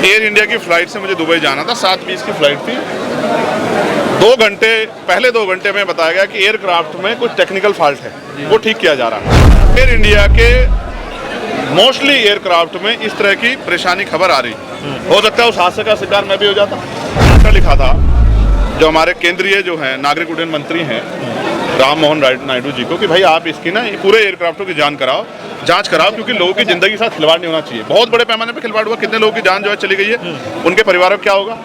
Air India की flight से मुझे दुबई जाना था, 7:20 की फ़्लाइट थी। 2 घंटे पहले 2 घंटे में बताया गया कि एयरक्राफ्ट में कुछ टेक्निकल फॉल्ट है, वो ठीक किया जा रहा है। एयर इंडिया के मोस्टली एयरक्राफ्ट में इस तरह की परेशानी खबर आ रही, हो सकता है उस हादसे का शिकार मैं भी हो जाता। लेटर लिखा था जो हमारे केंद्रीय जो हैं नागरिक उड्डयन मंत्री हैं राम मोहन नायडू जी को कि भाई आप इसकी ना पूरे एयरक्राफ्टों की जांच कराओ, क्योंकि लोगों की ज़िंदगी के साथ खिलवाड़ नहीं होना चाहिए। बहुत बड़े पैमाने पर खिलवाड़ हुआ, कितने लोगों की जान जो है चली गई है, उनके परिवारों को क्या होगा।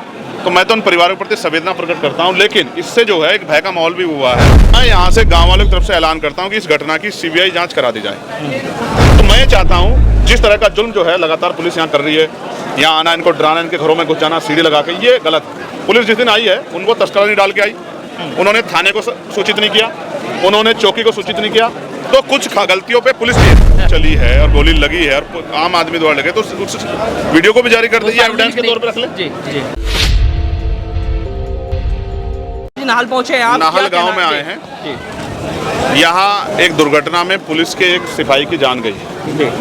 तो मैं तो उन परिवारों के प्रति संवेदना प्रकट करता हूं, लेकिन इससे जो है एक भय का माहौल भी हुआ है। मैं यहां से गांव वालों की तरफ से ऐलान करता हूं कि इस घटना की सीबीआई जांच करा दी जाए। तो मैं चाहता हूं जिस तरह का जुल्म जो है लगातार पुलिस यहां कर रही है, यहां आना, इनको डराना, इनके घरों में घुस जाना, सीढ़ी लगा के, ये गलत। पुलिस जिस दिन आई है उनको तस्करा नहीं डाल के आई, उन्होंने थाने को सूचित नहीं किया, उन्होंने चौकी को सूचित नहीं किया। तो कुछ गलतियों पे पुलिस भी चली है और गोली लगी है और आम आदमी द्वारा लगे, तो उस वीडियो को भी जारी कर दीजिए, एविडेंस के तौर पर रख ले। जी नाहल पहुंचे हैं आप, नाहल गांव में आए हैं। यहाँ एक दुर्घटना में पुलिस के एक सिपाही की जान गई।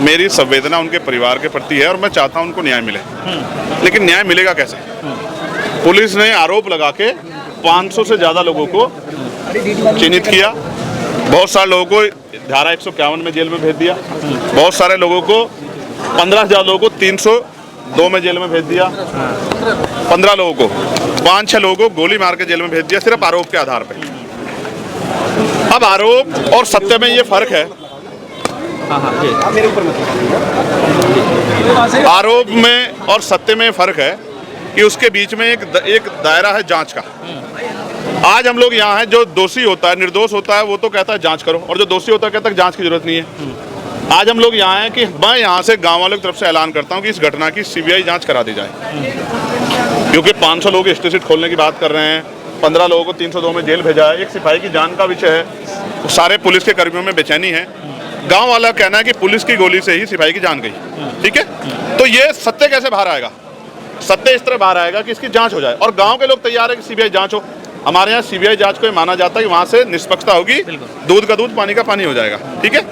मेरी संवेदना उनके परिवार के प्रति है और मैं चाहता हूं उनको न्याय मिले, लेकिन न्याय मिलेगा कैसे? पुलिस ने आरोप लगा के 500 से ज़्यादा लोगों को चिन्हित किया, बहुत सारे लोगों को धारा 151 में जेल में भेज दिया, बहुत सारे लोगों को 15,000 लोगों को 302 में जेल में भेज दिया, 15 लोगों को 5-6 लोगों को गोली मार के जेल में भेज दिया, सिर्फ आरोप के आधार पे। अब आरोप और सत्य में ये फर्क है। आरोप में और सत्य में फर्क है कि उसके बीच में एक दायरा है जांच का। आज हम लोग यहाँ हैं, जो दोषी होता है, निर्दोष होता है, वो तो कहता है जांच करो, और जो दोषी होता है कहता है जांच की जरूरत नहीं है। आज हम लोग यहाँ हैं कि मैं यहाँ से गांव वालों की तरफ से ऐलान करता हूँ कि इस घटना की सीबीआई जांच करा दी जाए, क्योंकि 500 लोग स्टेट खोलने की बात कर रहे हैं, 15 लोगों को 302 में जेल भेजा है, एक सिपाही की जान का विषय है, सारे पुलिस के कर्मियों में बेचैनी है। गाँव वाला कहना है कि पुलिस की गोली से ही सिपाही की जान गई, ठीक है। तो ये सत्य कैसे बाहर आएगा? सत्य इस तरह बाहर आएगा कि इसकी जांच हो जाए, और गांव के लोग तैयार है कि सीबीआई जांच हो। हमारे यहाँ सीबीआई जांच को माना जाता है कि वहाँ से निष्पक्षता होगी, दूध का दूध पानी का पानी हो जाएगा, ठीक है।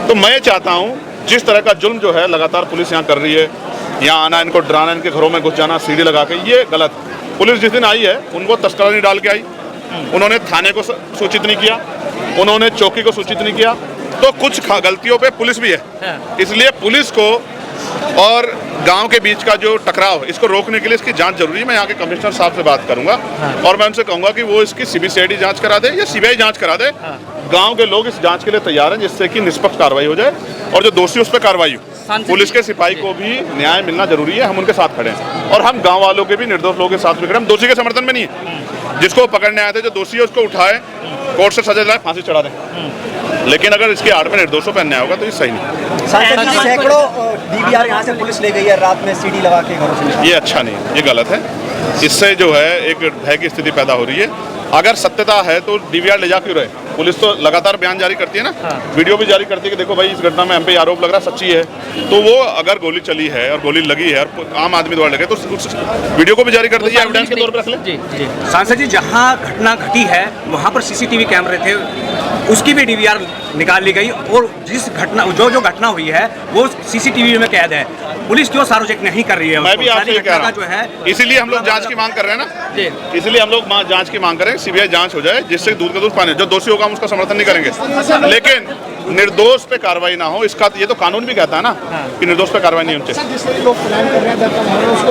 तो मैं चाहता हूँ जिस तरह का जुल्म जो है लगातार पुलिस यहाँ कर रही है, यहाँ आना, इनको डराना, इनके घरों में घुस जाना, सीढ़ी लगा के, ये गलत। पुलिस जिस दिन आई है उनको तस्करा नहीं डाल के आई, उन्होंने थाने को सूचित नहीं किया, उन्होंने चौकी को सूचित नहीं किया। तो कुछ गलतियों पे पुलिस भी है, इसलिए पुलिस को और गांव के बीच का जो टकराव है, इसको रोकने के लिए इसकी जांच जरूरी है। मैं यहाँ के कमिश्नर साहब से बात करूंगा और मैं उनसे कहूंगा कि वो इसकी सीबीसीआईडी जांच करा दे या सीबीआई जांच करा दे। गांव के लोग इस जांच के लिए तैयार हैं, जिससे कि निष्पक्ष कार्रवाई हो जाए और जो दोषी उस पर कार्रवाई हो। पुलिस के सिपाही को भी न्याय मिलना जरूरी है, हम उनके साथ खड़े हैं, और हम गाँव वालों के भी, निर्दोष लोगों के साथ भी खड़े। हम दोषी के समर्थन में नहीं है, जिसको पकड़ने आए थे, जो दोषी है उसको उठाए, कोर्ट से सजा दिलाए, फांसी चढ़ा दें, लेकिन अगर इसके आड़ में निर्दोषों पर अन्याय होगा तो ये सही नहीं। सैकड़ों डीवीआर यहाँ से पुलिस ले गई है रात में, सीढ़ी लगा के घरों से। ये अच्छा नहीं, ये गलत है। इससे जो है एक भय की स्थिति पैदा हो रही है। अगर सत्यता है तो डीवीआर ले जा क्यों रहे? पुलिस तो लगातार बयान जारी करती है ना, वीडियो भी जारी करती है कि देखो भाई इस घटना में हम पे आरोप लग रहा है, सच्ची है। तो वो अगर गोली चली है और गोली लगी है और आम आदमी द्वारा लगे, तो उस वीडियो को भी जारी कर दीजिए, एविडेंस के तौर पर रख ले। सांसद जी, जहाँ घटना घटी है वहाँ पर सीसीटीवी कैमरे थे, उसकी भी डीवीआर निकाल ली गई, और जिस घटना जो घटना हुई है वो सीसीटीवी में कैद है। पुलिस क्यों सार्वजनिक नहीं कर रही है? मैं भी आपसे कह रहा हूँ, इसीलिए हम लोग जांच की मांग कर रहे हैं ना, इसलिए हम लोग जांच की मांग करें, सीबीआई जांच हो जाए, जिससे दूध का दूध पानी। जो दोषी होगा हम उसका समर्थन नहीं करेंगे, लेकिन निर्दोष पे कार्रवाई ना हो, इसका ये तो कानून भी कहता है ना कि निर्दोष पे कार्रवाई नहीं होनी चाहिए।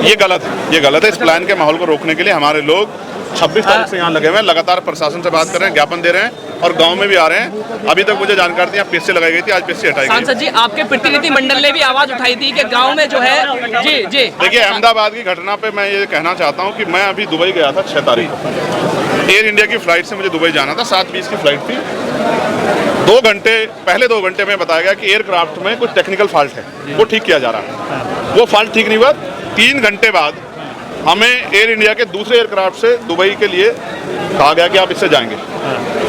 ये गलत है, ये गलत है। इस प्लान के माहौल को रोकने के लिए हमारे लोग 26 तारीख से यहाँ लगे हुए हैं, लगातार प्रशासन से बात कर रहे हैं, ज्ञापन दे रहे हैं, और गांव में भी आ रहे हैं। अभी तक मुझे जानकारी थी यहाँ पेशी लगाई गई थी, आज पेशी हटाई गई। सांसद जी, आपके प्रतिनिधि मंडल ने भी आवाज उठाई थी कि गांव में जो है, जी देखिए, अहमदाबाद की घटना पे मैं ये कहना चाहता हूँ कि मैं अभी दुबई गया था 6 तारीख को। एयर इंडिया की फ़्लाइट से मुझे दुबई जाना था, 7:20 की फ़्लाइट थी। 2 घंटे पहले 2 घंटे में बताया गया कि एयरक्राफ्ट में कुछ टेक्निकल फॉल्ट है, वो ठीक किया जा रहा है। वो फॉल्ट ठीक नहीं हुआ। 3 घंटे बाद हमें एयर इंडिया के दूसरे एयरक्राफ्ट से दुबई के लिए कहा गया कि आप इससे जाएंगे।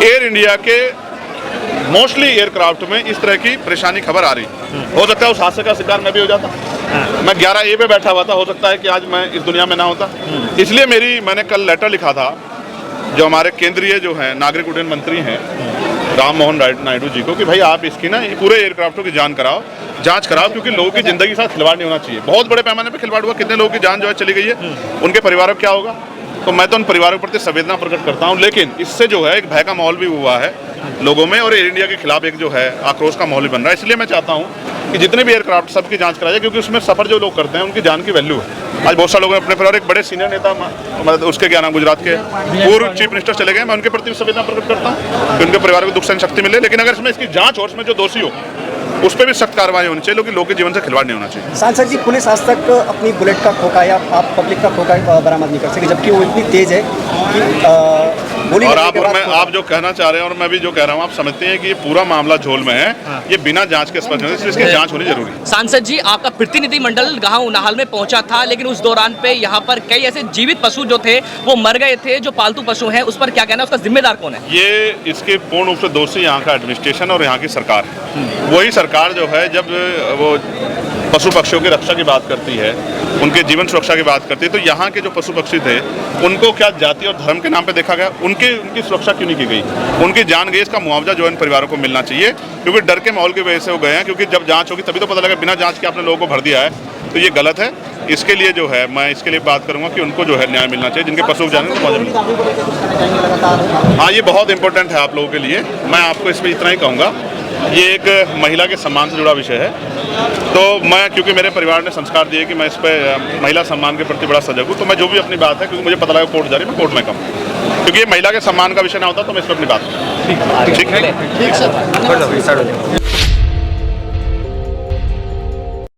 एयर इंडिया के मोस्टली एयरक्राफ्ट में इस तरह की परेशानी खबर आ रही, हो सकता है उस हादसे का शिकार मैं भी हो जाता। मैं 11A पे बैठा हुआ था, हो सकता है कि आज मैं इस दुनिया में ना होता। इसलिए मैंने कल लेटर लिखा था जो हमारे केंद्रीय जो हैं नागरिक उड्डयन मंत्री हैं राम मोहन नायडू जी को कि भाई आप इसकी ना पूरे एयरक्राफ्टों की जांच कराओ क्योंकि लोगों की ज़िंदगी के साथ खिलवाड़ नहीं होना चाहिए। बहुत बड़े पैमाने पे खिलवाड़ हुआ, कितने लोगों की जान जो है चली गई है, उनके परिवारों को क्या होगा। तो मैं तो उन परिवारों के प्रति संवेदना प्रकट करता हूं, लेकिन इससे जो है एक भय का माहौल भी हुआ है लोगों में और एयर इंडिया के खिलाफ एक जो है आक्रोश का माहौल भी बन रहा है। इसलिए मैं चाहता हूं कि जितने भी एयरक्राफ्ट सबकी जांच कराई जाए, क्योंकि उसमें सफ़र जो लोग करते हैं उनकी जान की वैल्यू है। आज बहुत सारे लोगों ने अपने परिवार, एक बड़े सीनियर नेता मतलब उसके क्या नाम, गुजरात के पूर्व चीफ मिनिस्टर चले गए, मैं उनके प्रति संवेदना प्रकट करता हूँ कि उनके परिवार को दुख सहन शक्ति मिले। लेकिन अगर इसमें इसकी जाँच हो, उसमें जो दोषी हो उस पर भी सख्त कार्रवाई होनी चाहिए, क्योंकि लोगों के जीवन से खिलवाड़ नहीं होना चाहिए। सांसद जी, पुलिस आज तक अपनी बुलेट का खोखा या आप पब्लिक का खोखा बरामद नहीं कर सके, जबकि वो इतनी तेज है कि गोली और लगने के बाद आप जो कहना चाह रहे हैं और मैं भी जो कह रहा हूँ, आप समझते हैं कि ये पूरा मामला झोल में है, ये बिना जांच के स्पष्ट नहीं है, इसलिए इसकी जांच होनी जरूरी है। सांसद जी, आपका प्रतिनिधिमंडल गांव नाहल में पहुंचा था, लेकिन उस दौरान पे यहाँ पर कई ऐसे जीवित पशु जो थे वो मर गए थे, जो पालतू पशु हैं, उस पर क्या कहना है, उसका जिम्मेदार कौन है? ये इसके पूर्ण रूप से दोषी यहाँ का एडमिनिस्ट्रेशन और यहाँ की सरकार है। वही सरकार जो है जब वो पशु पक्षियों की रक्षा की बात करती है, उनके जीवन सुरक्षा की बात करती है, तो यहाँ के जो पशु पक्षी थे उनको क्या जाति और धर्म के नाम पे देखा गया? उनकी सुरक्षा क्यों नहीं की गई? उनकी जान गई, इसका मुआवजा जो है इन परिवारों को मिलना चाहिए, क्योंकि डर के माहौल की वजह से वो गए हैं। क्योंकि जब जांच होगी तभी तो पता लगा, बिना जांच के आपने लोगों को भर दिया है, तो ये गलत है। इसके लिए जो है मैं इसके लिए बात करूंगा कि उनको जो है न्याय मिलना चाहिए, जिनके पशु जाने तो हाँ, ये बहुत इंपॉर्टेंट है आप लोगों के लिए। मैं आपको इसमें इतना ही कहूँगा, ये एक महिला के सम्मान से जुड़ा विषय है, तो मैं, क्योंकि मेरे परिवार ने संस्कार दिए कि मैं इस पर महिला सम्मान के प्रति बड़ा सजग हूँ, तो मैं जो भी अपनी बात है, क्योंकि मुझे पता लगा कोर्ट जा रही है, मैं कोर्ट में कहूँ, क्योंकि ये महिला के सम्मान का विषय ना होता तो मैं इस पर अपनी बात करूँ। ठीक है।